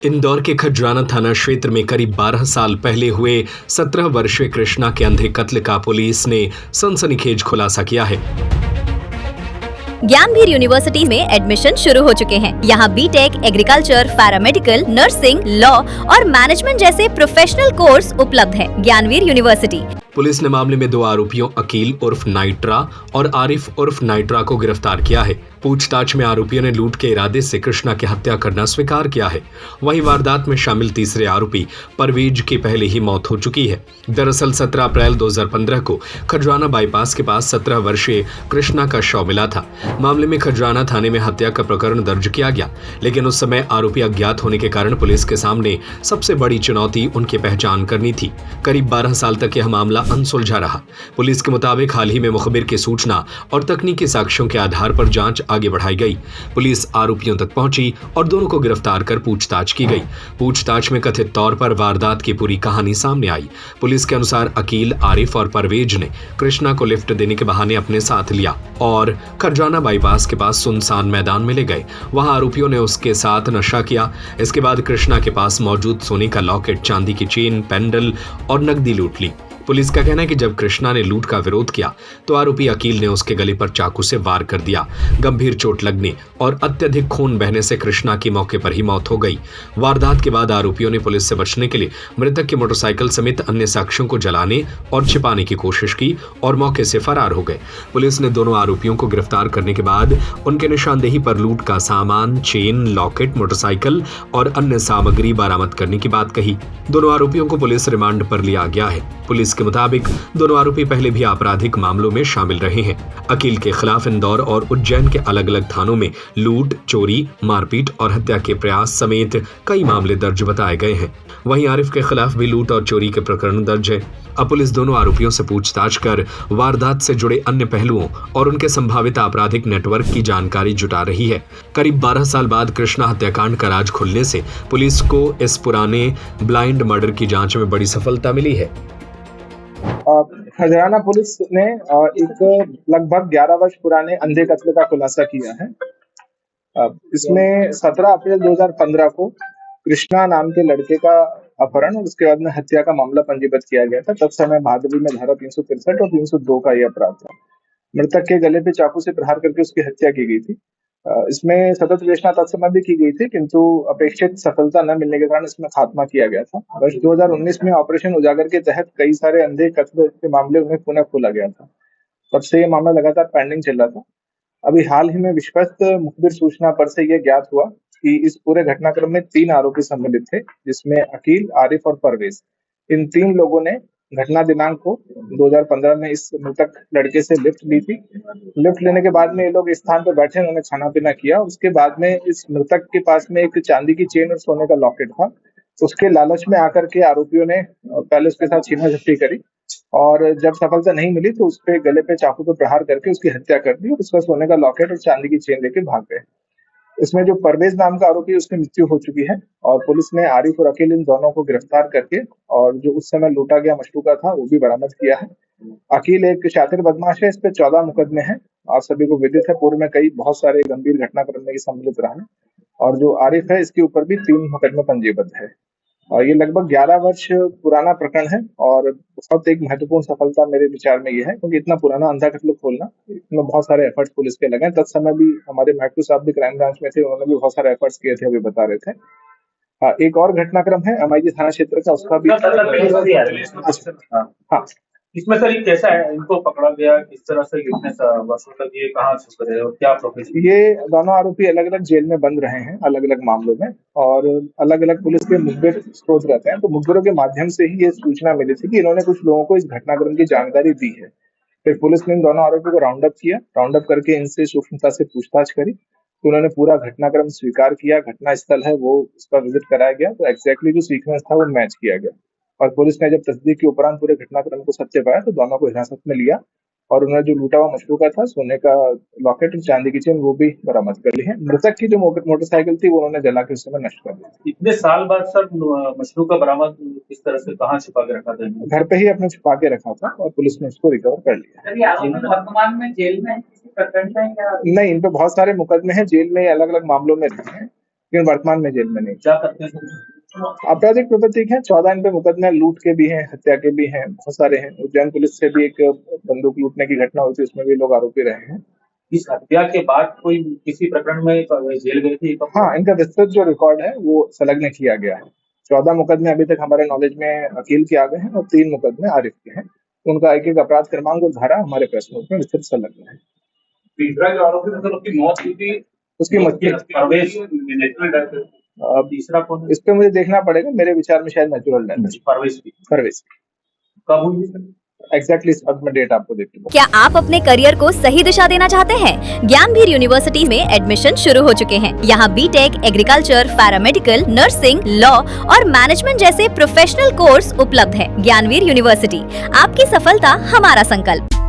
इंदौर के खजराना थाना क्षेत्र में करीब 12 साल पहले हुए 17 वर्षीय कृष्णा के अंधे कत्ल का पुलिस ने सनसनीखेज खुलासा किया है। ज्ञानवीर यूनिवर्सिटी में एडमिशन शुरू हो चुके हैं। यहाँ BTech, agriculture, paramedical, nursing, law और मैनेजमेंट जैसे प्रोफेशनल कोर्स उपलब्ध है। ज्ञानवीर यूनिवर्सिटी। पुलिस ने मामले में 2 आरोपियों अकील उर्फ नाइट्रा और आरिफ उर्फ नाइट्रा को गिरफ्तार किया है। पूछताछ में आरोपियों ने लूट के इरादे से कृष्णा की हत्या करना स्वीकार किया है। वहीं वारदात में शामिल तीसरे आरोपी परवेज की पहले ही मौत हो चुकी है। दरअसल 17 अप्रैल 2015 को खजराना बाईपास के पास 17 वर्षीय कृष्णा का शव मिला था। मामले में खजराना थाने में हत्या का प्रकरण दर्ज किया गया, लेकिन उस समय आरोपी अज्ञात होने के कारण पुलिस के सामने सबसे बड़ी चुनौती उनकी पहचान करनी थी। करीब 12 साल तक यह मामला अनसुलझा रहा। पुलिस के मुताबिक हाल ही में मुखबिर की सूचना और तकनीकी साक्ष्यों के आधार पर जांच आगे बढ़ाई गई। पुलिस आरोपियों तक पहुंची और दोनों को गिरफ्तार कर पूछताछ की गई। पूछताछ में कथित तौर पर वारदात की पूरी कहानी सामने आई। पुलिस के अनुसार अकील, आरिफ और परवेज ने कृष्णा को लिफ्ट देने के बहाने अपने साथ लिया और खजराना बाईपास के पास सुनसान मैदान में ले गए। वहां आरोपियों ने उसके साथ नशा किया। इसके बाद कृष्णा के पास मौजूद सोने का लॉकेट, चांदी की चेन, पेंडल और नकदी लूट ली। पुलिस का कहना है कि जब कृष्णा ने लूट का विरोध किया तो आरोपी अकील ने उसके गले पर चाकू से वार कर दिया। गंभीर चोट लगने और अत्यधिक खून बहने से कृष्णा की मौके पर ही मौत हो गई। वारदात के बाद आरोपियों ने पुलिस से बचने के लिए मृतक की मोटरसाइकिल समेत अन्य साक्ष्यों को जलाने और छिपाने की कोशिश की और मौके से फरार हो गए। पुलिस ने दोनों आरोपियों को गिरफ्तार करने के बाद उनके निशानदेही पर लूट का सामान, चेन, लॉकेट, मोटरसाइकिल और अन्य सामग्री बरामद करने की बात कही। दोनों आरोपियों को पुलिस रिमांड पर लिया गया है। पुलिस के मुताबिक दोनों आरोपी पहले भी आपराधिक मामलों में शामिल रहे हैं। अकील के खिलाफ इंदौर और उज्जैन के अलग अलग थानों में लूट, चोरी, मारपीट और हत्या के प्रयास समेत कई मामले दर्ज बताए गए हैं। वहीं आरिफ के खिलाफ भी लूट और चोरी के प्रकरण दर्ज है। अब पुलिस दोनों आरोपियों से पूछताछ कर वारदात से जुड़े अन्य पहलुओं और उनके संभावित आपराधिक नेटवर्क की जानकारी जुटा रही है। करीब 12 साल बाद कृष्णा हत्याकांड का राज खुलने से पुलिस को इस पुराने ब्लाइंड मर्डर की जांच में बड़ी सफलता मिली है। खजराना पुलिस ने एक लगभग 11 वर्ष पुराने अंधे कत्ल का खुलासा किया है। इसमें 17 अप्रैल 2015 को कृष्णा नाम के लड़के का अपहरण और उसके बाद में हत्या का मामला पंजीबद्ध किया गया था। तब समय भादवी में धारा 363 और 302 का यह अपराध था। मृतक के गले पे चाकू से प्रहार करके उसकी हत्या की गई थी। इसमें सतत विवेचना तत्समय भी की गई थी, किंतु अपेक्षित सफलता न मिलने के कारण इसमें खात्मा किया गया था। वर्ष 2019 में ऑपरेशन उजागर के तहत कई सारे अंधे कत्ल के मामले उन्हें पुनः खोला गया था। तब से ये मामला लगातार पेंडिंग चल रहा था। अभी हाल ही में विश्वस्त मुखबिर सूचना पर से यह ज्ञात हुआ कि इस पूरे घटनाक्रम में 3 आरोपी सम्मिलित थे, जिसमें अकील, आरिफ और परवेज। इन 3 लोगों ने घटना दिनांक को 2015 में इस मृतक लड़के से लिफ्ट ली थी। लिफ्ट लेने के बाद में ये लोग इस स्थान पर बैठे, उन्होंने खाना पीना किया। उसके बाद में इस मृतक के पास में एक चांदी की चेन और सोने का लॉकेट था। उसके लालच में आकर के आरोपियों ने पहले उसके साथ छीना झपटी करी और जब सफलता नहीं मिली तो उसके गले पे चाकू पे प्रहार करके उसकी हत्या कर दी और उसका सोने का लॉकेट और चांदी की चेन लेके भाग गए। इसमें जो परवेज नाम का आरोपी है उसकी मृत्यु हो चुकी है और पुलिस ने आरिफ और अकील इन दोनों को गिरफ्तार करके और जो उस समय लूटा गया मशरूका था वो भी बरामद किया है। अकील एक शातिर बदमाश है, इस पे 14 मुकदमे हैं। आप सभी को विदित है, पूर्व में कई बहुत सारे गंभीर घटनाक्रम में सम्मिलित रहा है। और जो आरिफ है इसके ऊपर भी 3 मुकदमे पंजीबद्ध है। और ये लगभग 11 वर्ष पुराना प्रकरण है और बहुत एक महत्वपूर्ण सफलता मेरे विचार में ये है, क्योंकि इतना पुराना अंधा कत्ल खोलना, इसमें बहुत सारे एफर्ट्स पुलिस के लगे। तत्समय भी हमारे महकू साहब भी क्राइम ब्रांच में थे, उन्होंने भी बहुत सारे एफर्ट्स किए थे, अभी बता रहे थे। हाँ, एक और घटनाक्रम है एमआईजी थाना क्षेत्र का, उसका भी हाँ। इसमें सर ये कैसा है, इनको पकड़ा गया किस तरह से, कितने वर्षों तक ये कहाँ छुप रहे और क्या प्रोफेशन? ये दोनों आरोपी अलग अलग जेल में बंद रहे हैं, अलग अलग मामलों में, और अलग अलग पुलिस के मुखबिर स्रोत रहते हैं। तो मुखबिरों के माध्यम से ही ये सूचना मिली थी कि इन्होंने कुछ लोगों को इस घटनाक्रम की जानकारी दी है। फिर पुलिस ने इन दोनों आरोपियों को राउंड अप किया, राउंड अप करके इनसे सूक्ष्मता से पूछताछ करी तो उन्होंने पूरा घटनाक्रम स्वीकार किया। घटना स्थल है वो उसका विजिट कराया गया, तो एक्जैक्टली जो सीक्वेंस था वो मैच किया गया और पुलिस ने जब तस्दीक के उपरांत पूरे घटनाक्रम को सत्य पाया तो दोनों को हिरासत में लिया और उन्होंने जो लूटा हुआ मशरूका था, सोने का लॉकेट और चांदी की चेन, वो भी बरामद कर ली है। मृतक की जो मोटरसाइकिल थी वो उन्होंने जला के उस समय नष्ट कर दी। इतने साल बाद सर मशरूका बरामद किस तरह से, कहाँ छिपा के रखा था? घर पे ही अपने छिपा के रखा था और पुलिस ने उसको रिकवर कर लिया। वर्तमान में जेल में किसी प्रकरण में या नहीं, इन पे बहुत सारे मुकदमे हैं, जेल में अलग अलग मामलों में रहे हैं। लेकिन वर्तमान में जेल में नहीं। क्या करते हैं? आपराधिक प्रवृत्ति है, 14 इन पे मुकदमे लूट के भी हैं, हत्या के भी हैं, बहुत सारे हैं। उज्जैन पुलिस से भी एक बंदूक लूटने की घटना हुई थी, उसमें भी लोग आरोपी रहे हैं। इस हत्या के बाद कोई किसी प्रकरण में जेल गए थे? हाँ, इनका विस्तृत जो रिकॉर्ड है वो संलग्न किया गया है। 14 मुकदमे अभी तक हमारे नॉलेज में अकील के आ गए हैं और 3 मुकदमे आरिफ के हैं। उनका एक एक अपराध क्रमांक और धारा हमारे प्रेस नोट में विस्तृत संलग्न है। तीसरा जो आरोपी था उसकी मौत हुई थी, उसकी मृत्यु परवेश नेचुरल डेथ। तीसरा कौन है? इस पे मुझे देखना पड़ेगा, मेरे विचार में शायद नेचुरल डेथ है। परवेश कब हुई सर? एग्जैक्टली इस वक्त मैं डेट आपको देख लूंगा। क्या आप अपने करियर को सही दिशा देना चाहते हैं? ज्ञानवीर यूनिवर्सिटी में एडमिशन शुरू हो चुके हैं। यहाँ BTech, agriculture, paramedical, nursing, law और मैनेजमेंट जैसे प्रोफेशनल कोर्स उपलब्ध है। ज्ञानवीर यूनिवर्सिटी, आपकी सफलता हमारा संकल्प।